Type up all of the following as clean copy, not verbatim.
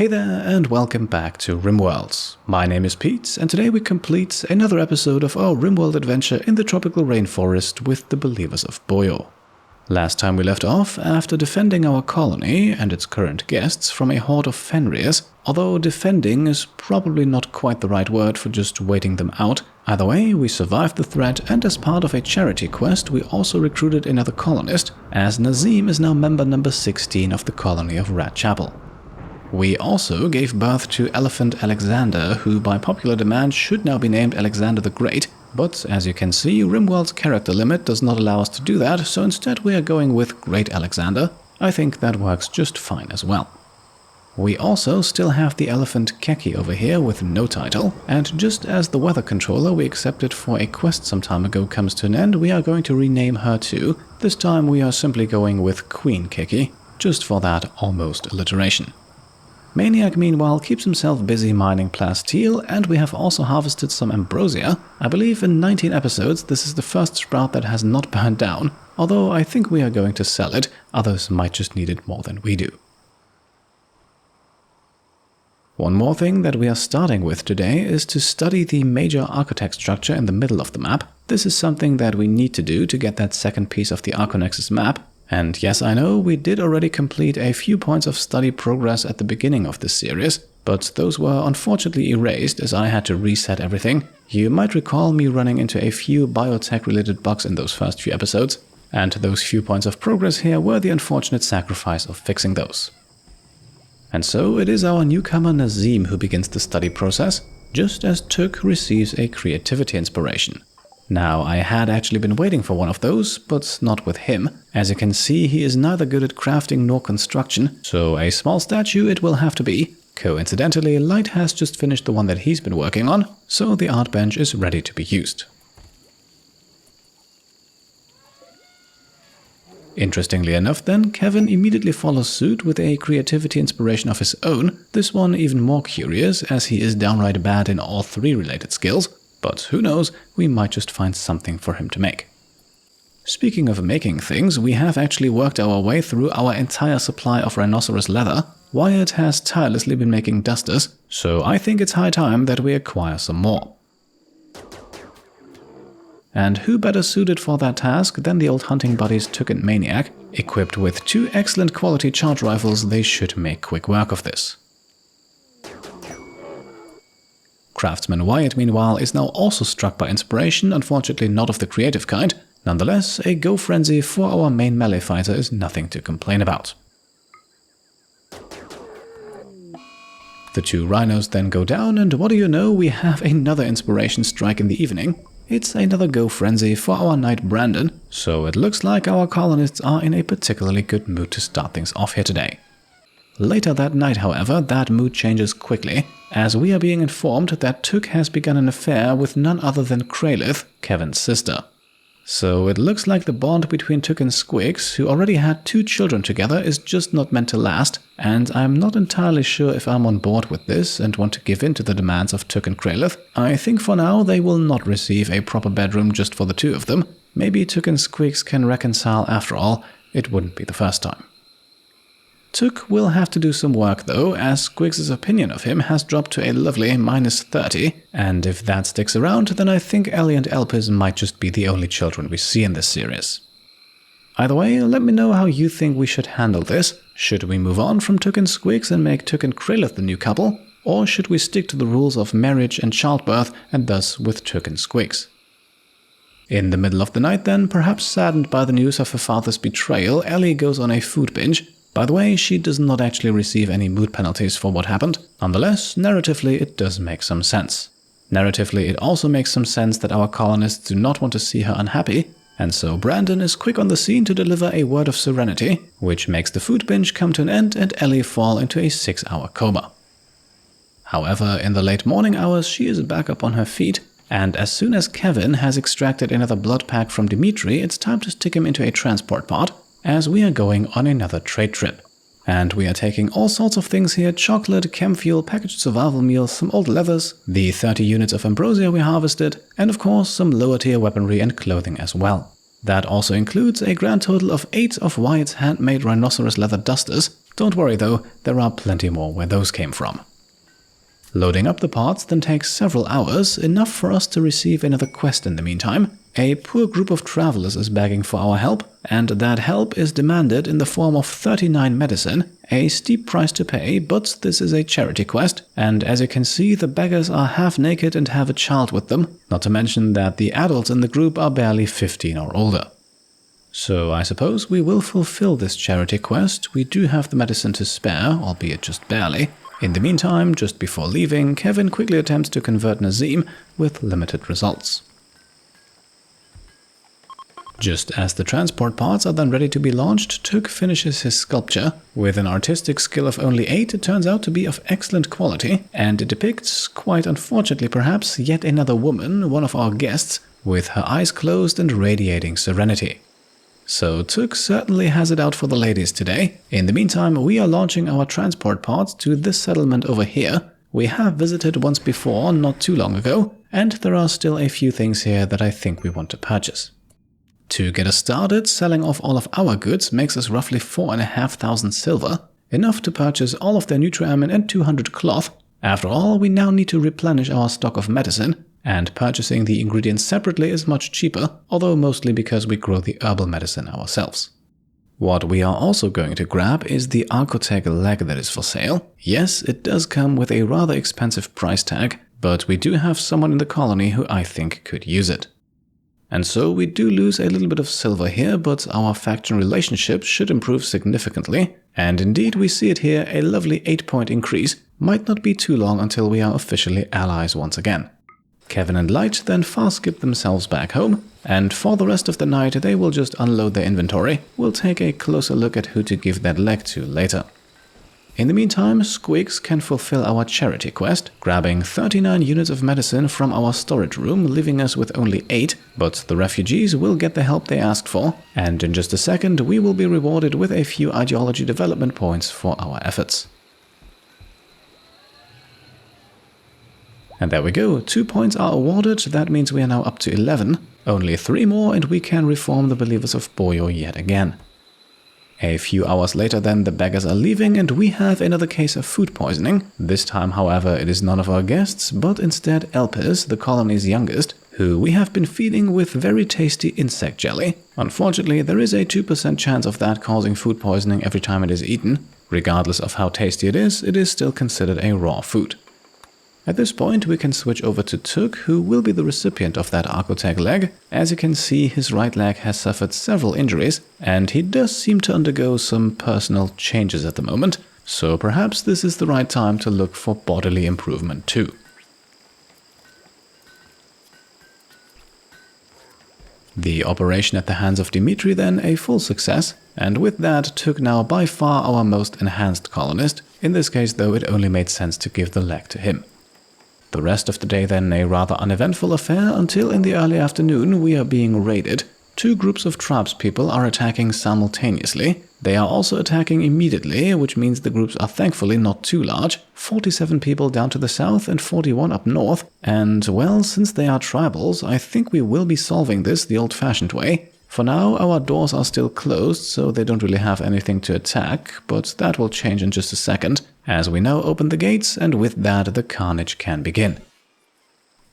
Hey there and welcome back to Rimworld. My name is Pete and today we complete another episode of our Rimworld adventure in the Tropical Rainforest with the Believers of Boyo. Last time we left off after defending our colony and its current guests from a horde of Fenriers, although defending is probably not quite the right word for just waiting them out. Either way, we survived the threat, and as part of a charity quest we also recruited another colonist, as Nazim is now member number 16 of the colony of Rat Chapel. We also gave birth to Elephant Alexander, who by popular demand should now be named Alexander the Great, but as you can see, Rimworld's character limit does not allow us to do that, so instead we are going with Great Alexander. I think that works just fine as well. We also still have the elephant Keki over here with no title, and just as the weather controller we accepted for a quest some time ago comes to an end, we are going to rename her too. This time we are simply going with Queen Keki, just for that almost alliteration. Maniac meanwhile keeps himself busy mining plasteel, and we have also harvested some ambrosia. I believe in 19 episodes this is the first sprout that has not burned down, although I think we are going to sell it, others might just need it more than we do. One more thing that we are starting with today is to study the major architect structure in the middle of the map. This is something that we need to do to get that second piece of the Arconexus map. And yes, I know, we did already complete a few points of study progress at the beginning of this series, but those were unfortunately erased as I had to reset everything. You might recall me running into a few biotech-related bugs in those first few episodes, and those few points of progress here were the unfortunate sacrifice of fixing those. And so it is our newcomer Nazim who begins the study process, just as Tuk receives a creativity inspiration. Now, I had actually been waiting for one of those, but not with him. As you can see, he is neither good at crafting nor construction, so a small statue it will have to be. Coincidentally, Light has just finished the one that he's been working on, so the art bench is ready to be used. Interestingly enough then, Kevin immediately follows suit with a creativity inspiration of his own, this one even more curious as he is downright bad in all three related skills. But who knows, we might just find something for him to make. Speaking of making things, we have actually worked our way through our entire supply of rhinoceros leather. Wyatt has tirelessly been making dusters, so I think it's high time that we acquire some more. And who better suited for that task than the old hunting buddies Tuk and Maniac? Equipped with 2 excellent quality charge rifles, they should make quick work of this. Craftsman Wyatt, meanwhile, is now also struck by inspiration, unfortunately not of the creative kind. Nonetheless, a go frenzy for our main melee fighter is nothing to complain about. The 2 rhinos then go down, and what do you know, we have another inspiration strike in the evening. It's another go frenzy for our knight Brandon, so it looks like our colonists are in a particularly good mood to start things off here today. Later that night, however, that mood changes quickly, as we are being informed that Tuk has begun an affair with none other than Kraelith, Kevin's sister. So it looks like the bond between Tuk and Squiggs, who already had 2 children together, is just not meant to last, and I'm not entirely sure if I'm on board with this and want to give in to the demands of Tuk and Kraelith. I think for now they will not receive a proper bedroom just for the 2 of them. Maybe Tuk and Squiggs can reconcile after all, it wouldn't be the first time. Tuk will have to do some work though, as Squiggs' opinion of him has dropped to a lovely -30, and if that sticks around, then I think Ellie and Elpis might just be the only children we see in this series. Either way, let me know how you think we should handle this. Should we move on from Tuk and Squiggs and make Tuk and Kraelith the new couple, or should we stick to the rules of marriage and childbirth and thus with Tuk and Squiggs? In the middle of the night then, perhaps saddened by the news of her father's betrayal, Ellie goes on a food binge. By the way, she does not actually receive any mood penalties for what happened. Nonetheless, narratively it does make some sense. Narratively it also makes some sense that our colonists do not want to see her unhappy, and so Brandon is quick on the scene to deliver a word of serenity, which makes the food binge come to an end and Ellie fall into a 6-hour coma. However, in the late morning hours she is back up on her feet, and as soon as Kevin has extracted another blood pack from Dimitri, it's time to stick him into a transport pod, as we are going on another trade trip. And we are taking all sorts of things here: chocolate, chem fuel, packaged survival meals, some old leathers, the 30 units of ambrosia we harvested, and of course some lower tier weaponry and clothing as well. That also includes a grand total of 8 of Wyatt's handmade rhinoceros leather dusters, Don't worry though, there are plenty more where those came from. Loading up the parts then takes several hours, enough for us to receive another quest in the meantime. A poor group of travelers is begging for our help, and that help is demanded in the form of 39 medicine, a steep price to pay, but this is a charity quest, and as you can see, the beggars are half naked and have a child with them, not to mention that the adults in the group are barely 15 or older. So I suppose we will fulfill this charity quest. We do have the medicine to spare, albeit just barely. In the meantime, just before leaving, Kevin quickly attempts to convert Nazim with limited results. Just as the transport parts are then ready to be launched, Tuk finishes his sculpture. With an artistic skill of only 8, it turns out to be of excellent quality, and it depicts, quite unfortunately perhaps, yet another woman, one of our guests, with her eyes closed and radiating serenity. So Tuk certainly has it out for the ladies today. In the meantime, we are launching our transport pods to this settlement over here. We have visited once before, not too long ago, and there are still a few things here that I think we want to purchase. To get us started, selling off all of our goods makes us roughly 4,500 silver, enough to purchase all of their nutriamine and 200 cloth. After all, we now need to replenish our stock of medicine, and purchasing the ingredients separately is much cheaper, although mostly because we grow the herbal medicine ourselves. What we are also going to grab is the Archotech leg that is for sale. Yes, it does come with a rather expensive price tag, but we do have someone in the colony who I think could use it. And so we do lose a little bit of silver here, but our faction relationship should improve significantly, and indeed we see it here, a lovely 8-point increase. Might not be too long until we are officially allies once again. Kevin and Light then fast skip themselves back home, and for the rest of the night they will just unload their inventory. We'll take a closer look at who to give that leg to later. In the meantime, Squigs can fulfill our charity quest, grabbing 39 units of medicine from our storage room, leaving us with only 8, but the refugees will get the help they asked for, and in just a second we will be rewarded with a few ideology development points for our efforts. And there we go, 2 points are awarded. That means we are now up to 11. Only 3 more and we can reform the Believers of Boyo yet again. A few hours later then the beggars are leaving and we have another case of food poisoning. This time, however, it is none of our guests, but instead Elpis, the colony's youngest, who we have been feeding with very tasty insect jelly. Unfortunately, there is a 2% chance of that causing food poisoning every time it is eaten. Regardless of how tasty it is still considered a raw food. At this point we can switch over to Tuk, who will be the recipient of that Archotech leg. As you can see, his right leg has suffered several injuries, and he does seem to undergo some personal changes at the moment, so perhaps this is the right time to look for bodily improvement too. The operation at the hands of Dimitri then a full success, and with that Tuk now by far our most enhanced colonist. In this case though, it only made sense to give the leg to him. The rest of the day then a rather uneventful affair until in the early afternoon we are being raided. 2 groups of tribespeople are attacking simultaneously. They are also attacking immediately, which means the groups are thankfully not too large. 47 people down to the south and 41 up north. And well, since they are tribals, I think we will be solving this the old-fashioned way. For now, our doors are still closed, so they don't really have anything to attack, but that will change in just a second, as we now open the gates, and with that the carnage can begin.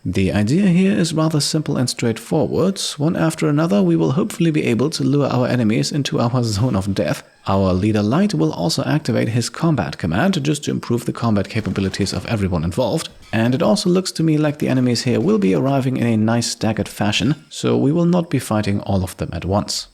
The idea here is rather simple and straightforward. One after another we will hopefully be able to lure our enemies into our zone of death. Our leader Light will also activate his combat command just to improve the combat capabilities of everyone involved. And it also looks to me like the enemies here will be arriving in a nice staggered fashion, so we will not be fighting all of them at once.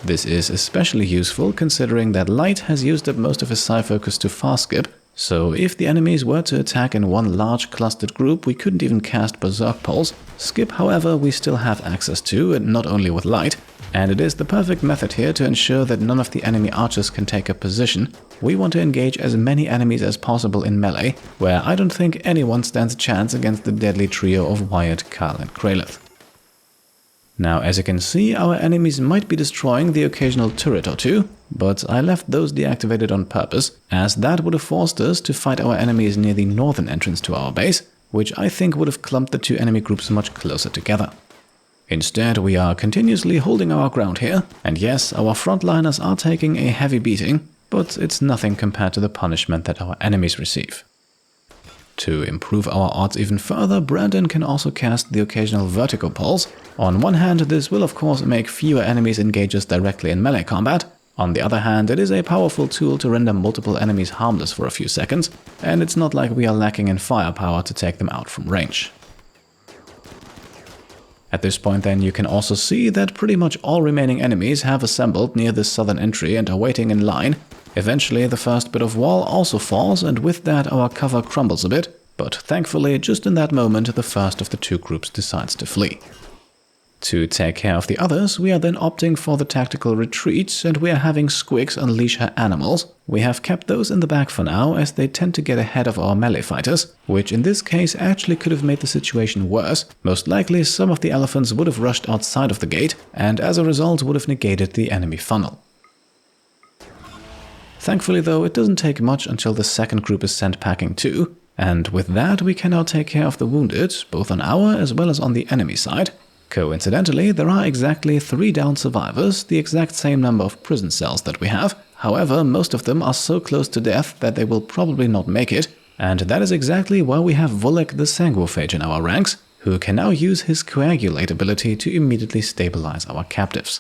This is especially useful considering that Light has used up most of his psi focus to fast skip, so if the enemies were to attack in one large clustered group, we couldn't even cast Berserk Pulse. Skip, however, we still have access to, and not only with Light, and it is the perfect method here to ensure that none of the enemy archers can take a position. We want to engage as many enemies as possible in melee, where I don't think anyone stands a chance against the deadly trio of Wyatt, Kyle and Kralith. Now, as you can see, our enemies might be destroying the occasional turret or two, but I left those deactivated on purpose, as that would have forced us to fight our enemies near the northern entrance to our base, which I think would have clumped the 2 enemy groups much closer together. Instead, we are continuously holding our ground here, and yes, our frontliners are taking a heavy beating. but it's nothing compared to the punishment that our enemies receive. To improve our odds even further, Brandon can also cast the occasional vertical pulse. On one hand, this will of course make fewer enemies engage us directly in melee combat. On the other hand, it is a powerful tool to render multiple enemies harmless for a few seconds, and it's not like we are lacking in firepower to take them out from range. At this point then, you can also see that pretty much all remaining enemies have assembled near this southern entry and are waiting in line. Eventually, the first bit of wall also falls, and with that our cover crumbles a bit, but thankfully, just in that moment, the first of the two groups decides to flee. To take care of the others, we are then opting for the tactical retreat, and we are having Squigs unleash her animals. We have kept those in the back for now, as they tend to get ahead of our melee fighters, which in this case actually could have made the situation worse. Most likely, some of the elephants would have rushed outside of the gate, and as a result would have negated the enemy funnel. Thankfully though, it doesn't take much until the second group is sent packing too, and with that we can now take care of the wounded, both on our as well as on the enemy side. Coincidentally, there are exactly 3 downed survivors, the exact same number of prison cells that we have. However, most of them are so close to death that they will probably not make it, and that is exactly why we have Volek the Sanguophage in our ranks, who can now use his coagulate ability to immediately stabilize our captives.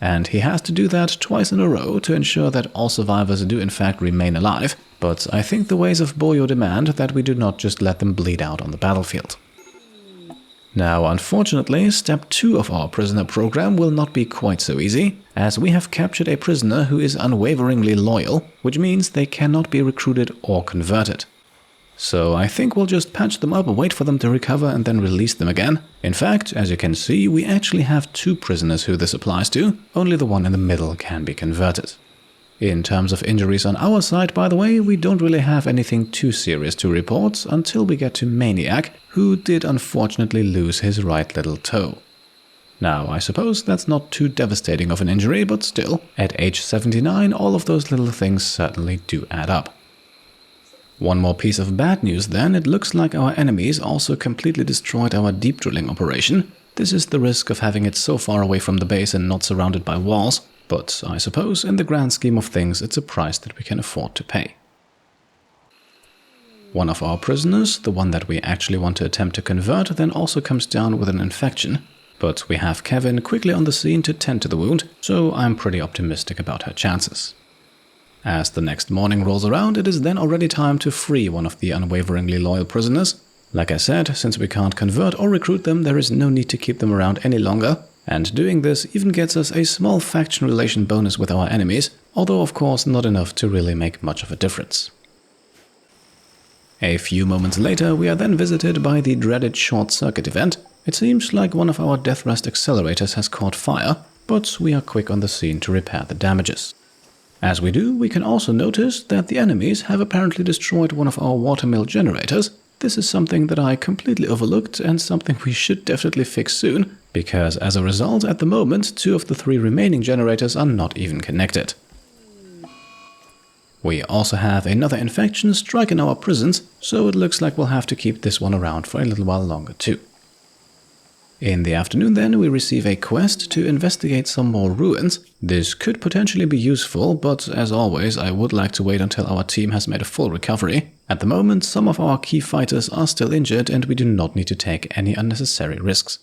And he has to do that twice in a row to ensure that all survivors do in fact remain alive, but I think the ways of Boyo demand that we do not just let them bleed out on the battlefield. Now, unfortunately, step 2 of our prisoner program will not be quite so easy, as we have captured a prisoner who is unwaveringly loyal, which means they cannot be recruited or converted. So I think we'll just patch them up, wait for them to recover and then release them again. In fact, as you can see, we actually have 2 prisoners who this applies to, only the one in the middle can be converted. In terms of injuries on our side, by the way, we don't really have anything too serious to report until we get to Maniac, who did unfortunately lose his right little toe. Now, I suppose that's not too devastating of an injury, but still, at age 79, all of those little things certainly do add up. One more piece of bad news then, it looks like our enemies also completely destroyed our deep drilling operation. This is the risk of having it so far away from the base and not surrounded by walls, but I suppose in the grand scheme of things it's a price that we can afford to pay. One of our prisoners, the one that we actually want to attempt to convert, then also comes down with an infection, but we have Kevin quickly on the scene to tend to the wound, so I'm pretty optimistic about her chances. As the next morning rolls around, it is then already time to free one of the unwaveringly loyal prisoners. Like I said, since we can't convert or recruit them, there is no need to keep them around any longer, and doing this even gets us a small faction relation bonus with our enemies, although of course not enough to really make much of a difference. A few moments later, we are then visited by the dreaded short-circuit event. It seems like one of our death rest accelerators has caught fire, but we are quick on the scene to repair the damages. As we do, we can also notice that the enemies have apparently destroyed one of our watermill generators. This is something that I completely overlooked and something we should definitely fix soon, because as a result, at the moment, 2 of the 3 remaining generators are not even connected. We also have another infection striking our prisons, so it looks like we'll have to keep this one around for a little while longer too. In the afternoon then, we receive a quest to investigate some more ruins. This could potentially be useful, but as always, I would like to wait until our team has made a full recovery. At the moment, some of our key fighters are still injured and we do not need to take any unnecessary risks.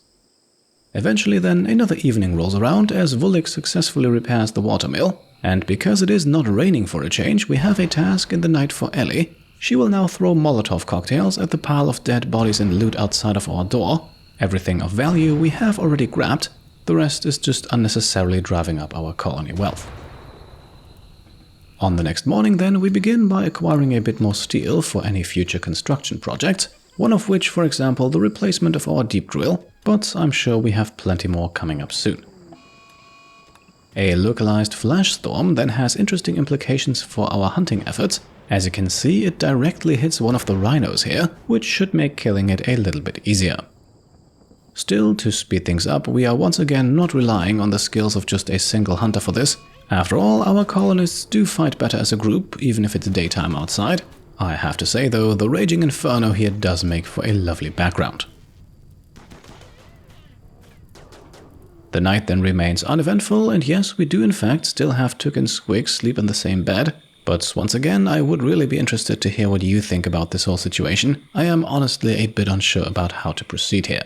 Eventually then, another evening rolls around as Volek successfully repairs the watermill, and because it is not raining for a change, we have a task in the night for Ellie. She will now throw Molotov cocktails at the pile of dead bodies and loot outside of our door. Everything of value we have already grabbed, the rest is just unnecessarily driving up our colony wealth. On the next morning then, we begin by acquiring a bit more steel for any future construction projects, one of which, for example, the replacement of our deep drill, but I'm sure we have plenty more coming up soon. A localized flash storm then has interesting implications for our hunting efforts. As you can see, it directly hits one of the rhinos here, which should make killing it a little bit easier. Still, to speed things up, we are once again not relying on the skills of just a single hunter for this. After all, our colonists do fight better as a group, even if it's daytime outside. I have to say though, the raging inferno here does make for a lovely background. The night then remains uneventful, and yes, we do in fact still have Took and Squig sleep in the same bed. But once again, I would really be interested to hear what you think about this whole situation. I am honestly a bit unsure about how to proceed here.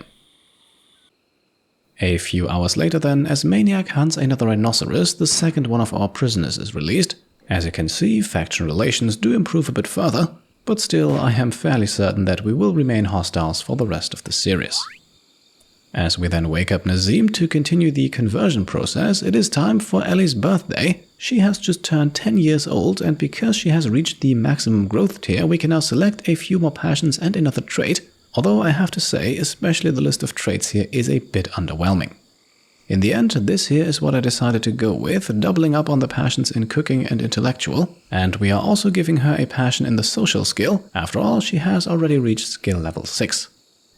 A few hours later then, as Maniac hunts another rhinoceros, the second one of our prisoners is released. As you can see, faction relations do improve a bit further, but still I am fairly certain that we will remain hostiles for the rest of the series. As we then wake up Nazim to continue the conversion process, it is time for Ellie's birthday. She has just turned 10 years old, and because she has reached the maximum growth tier, we can now select a few more passions and another trait, although I have to say, especially the list of traits here is a bit underwhelming. In the end, this here is what I decided to go with, doubling up on the passions in cooking and intellectual, and we are also giving her a passion in the social skill. After all, she has already reached skill level 6.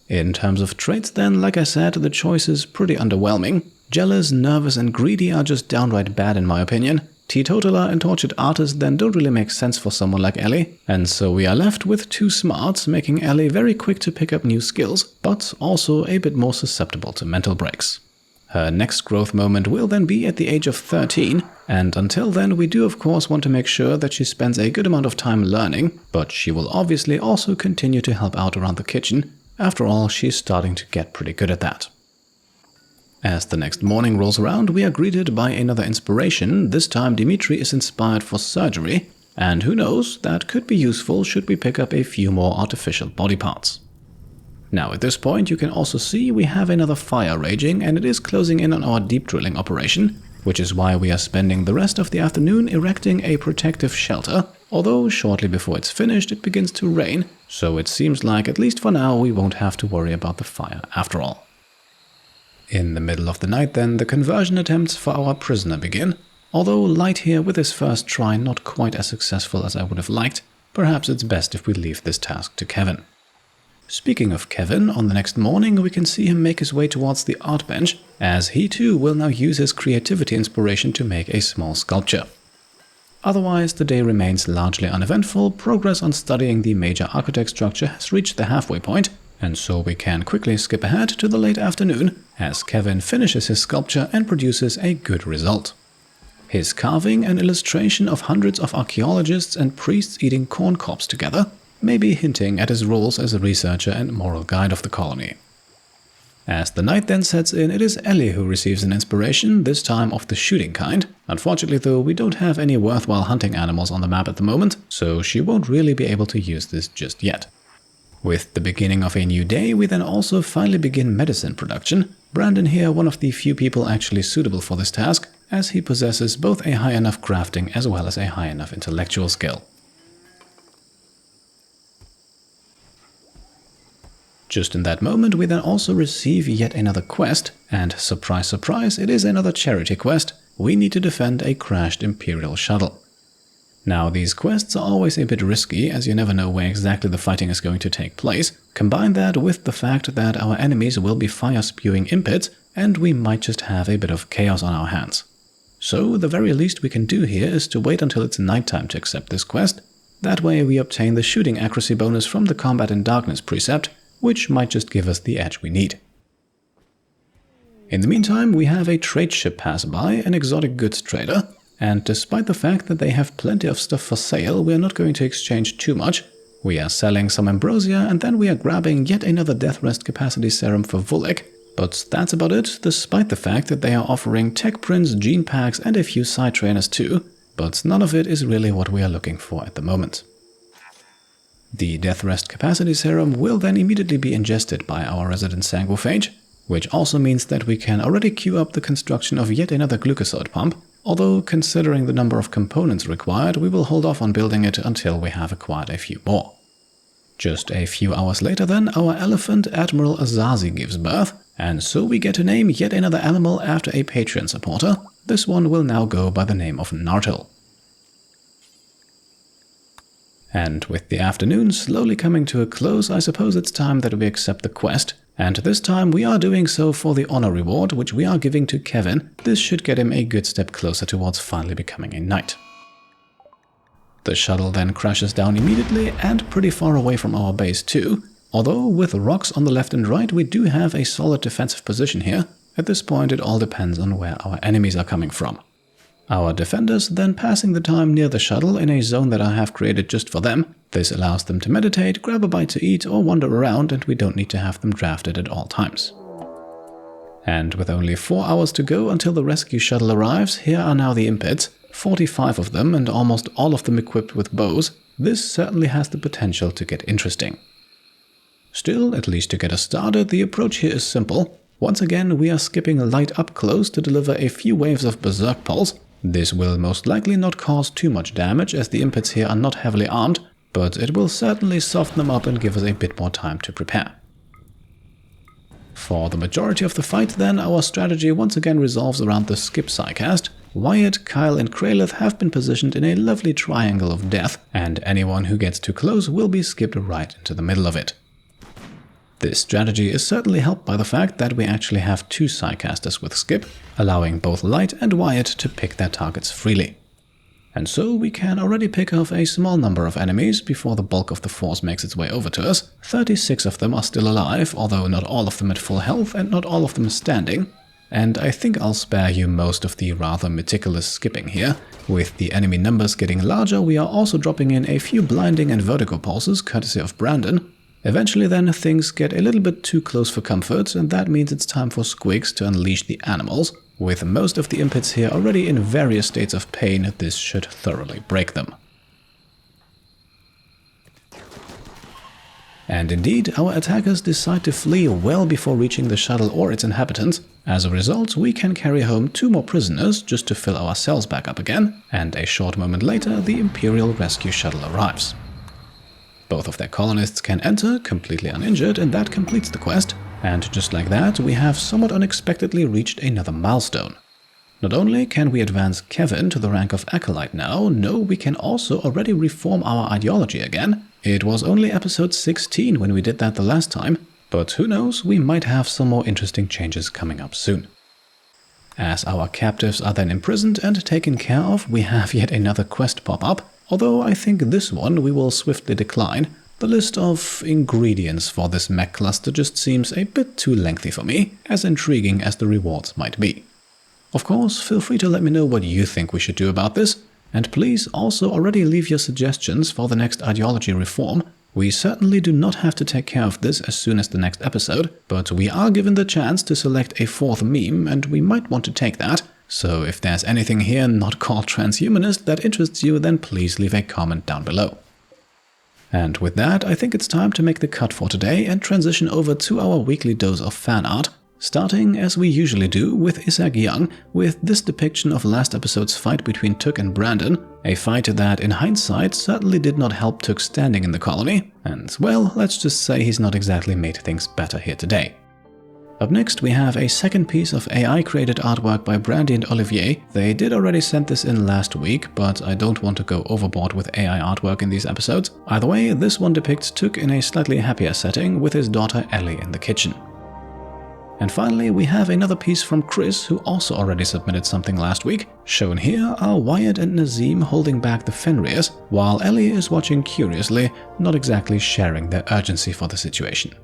In terms of traits then, like I said, the choice is pretty underwhelming. Jealous, nervous and greedy are just downright bad in my opinion. Teetotaler and tortured artist then don't really make sense for someone like Ellie, and so we are left with 2 smarts, making Ellie very quick to pick up new skills, but also a bit more susceptible to mental breaks. Her next growth moment will then be at the age of 13, and until then we do of course want to make sure that she spends a good amount of time learning, but she will obviously also continue to help out around the kitchen. After all, she's starting to get pretty good at that. As the next morning rolls around, we are greeted by another inspiration. This time Dimitri is inspired for surgery, and who knows, that could be useful should we pick up a few more artificial body parts. Now at this point you can also see we have another fire raging, and it is closing in on our deep drilling operation, which is why we are spending the rest of the afternoon erecting a protective shelter, although shortly before it's finished it begins to rain, so it seems like at least for now we won't have to worry about the fire after all. In the middle of the night then, the conversion attempts for our prisoner begin, although Light here with his first try not quite as successful as I would have liked. Perhaps it's best if we leave this task to Kevin. Speaking of Kevin, on the next morning we can see him make his way towards the art bench, as he too will now use his creativity inspiration to make a small sculpture. Otherwise, the day remains largely uneventful. Progress on studying the major architect structure has reached the halfway point, and so we can quickly skip ahead to the late afternoon, as Kevin finishes his sculpture and produces a good result. His carving an illustration of hundreds of archaeologists and priests eating corn cobs together, maybe hinting at his roles as a researcher and moral guide of the colony. As the night then sets in, it is Ellie who receives an inspiration, this time of the shooting kind. Unfortunately though, we don't have any worthwhile hunting animals on the map at the moment, so she won't really be able to use this just yet. With the beginning of a new day, we then also finally begin medicine production. Brandon here, one of the few people actually suitable for this task, as he possesses both a high enough crafting as well as a high enough intellectual skill. Just in that moment, we then also receive yet another quest, and surprise surprise, it is another charity quest. We need to defend a crashed imperial shuttle. Now, these quests are always a bit risky, as you never know where exactly the fighting is going to take place. Combine that with the fact that our enemies will be fire-spewing impids, and we might just have a bit of chaos on our hands. So, the very least we can do here is to wait until it's nighttime to accept this quest. That way we obtain the shooting accuracy bonus from the Combat in Darkness precept, which might just give us the edge we need. In the meantime, we have a trade ship pass by, an exotic goods trader, and despite the fact that they have plenty of stuff for sale, we are not going to exchange too much. We are selling some ambrosia, and then we are grabbing yet another death rest capacity serum for Vulik, but that's about it, despite the fact that they are offering tech prints, gene packs and a few side trainers too, but none of it is really what we are looking for at the moment. The death rest capacity serum will then immediately be ingested by our resident sanguiphage, which also means that we can already queue up the construction of yet another glucosode pump, although considering the number of components required, we will hold off on building it until we have acquired a few more. Just a few hours later then, our elephant Admiral Azazi gives birth, and so we get to name yet another animal after a Patreon supporter. This one will now go by the name of Nartle. And with the afternoon slowly coming to a close, I suppose it's time that we accept the quest. And this time we are doing so for the honor reward, which we are giving to Kevin. This should get him a good step closer towards finally becoming a knight. The shuttle then crashes down immediately and pretty far away from our base too. Although with rocks on the left and right, we do have a solid defensive position here. At this point it all depends on where our enemies are coming from. Our defenders then passing the time near the shuttle in a zone that I have created just for them. This allows them to meditate, grab a bite to eat or wander around, and we don't need to have them drafted at all times. And with only 4 hours to go until the rescue shuttle arrives, here are now the impids, 45 of them and almost all of them equipped with bows. This certainly has the potential to get interesting. Still, at least to get us started, the approach here is simple. Once again, we are skipping light up close to deliver a few waves of berserk pulse. This will most likely not cause too much damage as the impids here are not heavily armed, but it will certainly soften them up and give us a bit more time to prepare. For the majority of the fight then, our strategy once again revolves around the skip psycast. Wyatt, Kyle and Kralith have been positioned in a lovely triangle of death, and anyone who gets too close will be skipped right into the middle of it. This strategy is certainly helped by the fact that we actually have 2 psycasters with skip, allowing both Light and Wyatt to pick their targets freely. And so we can already pick off a small number of enemies before the bulk of the force makes its way over to us. 36 of them are still alive, although not all of them at full health and not all of them standing. And I think I'll spare you most of the rather meticulous skipping here. With the enemy numbers getting larger, we are also dropping in a few blinding and vertigo pulses courtesy of Brandon. Eventually then things get a little bit too close for comfort, and that means it's time for Squigs to unleash the animals. With most of the impids here already in various states of pain, this should thoroughly break them. And indeed, our attackers decide to flee well before reaching the shuttle or its inhabitants. As a result, we can carry home 2 more prisoners just to fill our cells back up again, and a short moment later the Imperial rescue shuttle arrives. Both of their colonists can enter, completely uninjured, and that completes the quest. And just like that, we have somewhat unexpectedly reached another milestone. Not only can we advance Kevin to the rank of Acolyte now, no, we can also already reform our ideology again. It was only episode 16 when we did that the last time, but who knows, we might have some more interesting changes coming up soon. As our captives are then imprisoned and taken care of, we have yet another quest pop up, although I think this one we will swiftly decline. The list of ingredients for this mech cluster just seems a bit too lengthy for me, as intriguing as the rewards might be. Of course, feel free to let me know what you think we should do about this, and please also already leave your suggestions for the next ideology reform. We certainly do not have to take care of this as soon as the next episode, but we are given the chance to select a 4th meme, and we might want to take that. So if there's anything here not called transhumanist that interests you, then please leave a comment down below. And with that, I think it's time to make the cut for today and transition over to our weekly dose of fan art, starting as we usually do with Isaac Young, with this depiction of last episode's fight between Took and Brandon, a fight that in hindsight certainly did not help Took's standing in the colony, and well, let's just say he's not exactly made things better here today. Up next we have a second piece of AI-created artwork by Brandy and Olivier. They did already send this in last week, but I don't want to go overboard with AI artwork in these episodes. Either way, this one depicts Took in a slightly happier setting with his daughter Ellie in the kitchen. And finally, we have another piece from Chris, who also already submitted something last week. Shown here are Wyatt and Nazim holding back the Fenriers, while Ellie is watching curiously, not exactly sharing their urgency for the situation.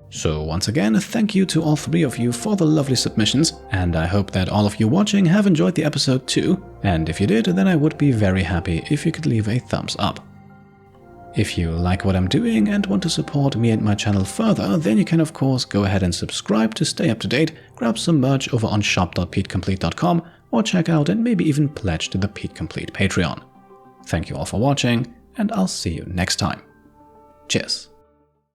So once again, thank you to all 3 of you for the lovely submissions, and I hope that all of you watching have enjoyed the episode too, and if you did, then I would be very happy if you could leave a thumbs up. If you like what I'm doing and want to support me and my channel further, then you can of course go ahead and subscribe to stay up to date, grab some merch over on shop.petecomplete.com, or check out and maybe even pledge to the Pete Complete Patreon. Thank you all for watching, and I'll see you next time. Cheers.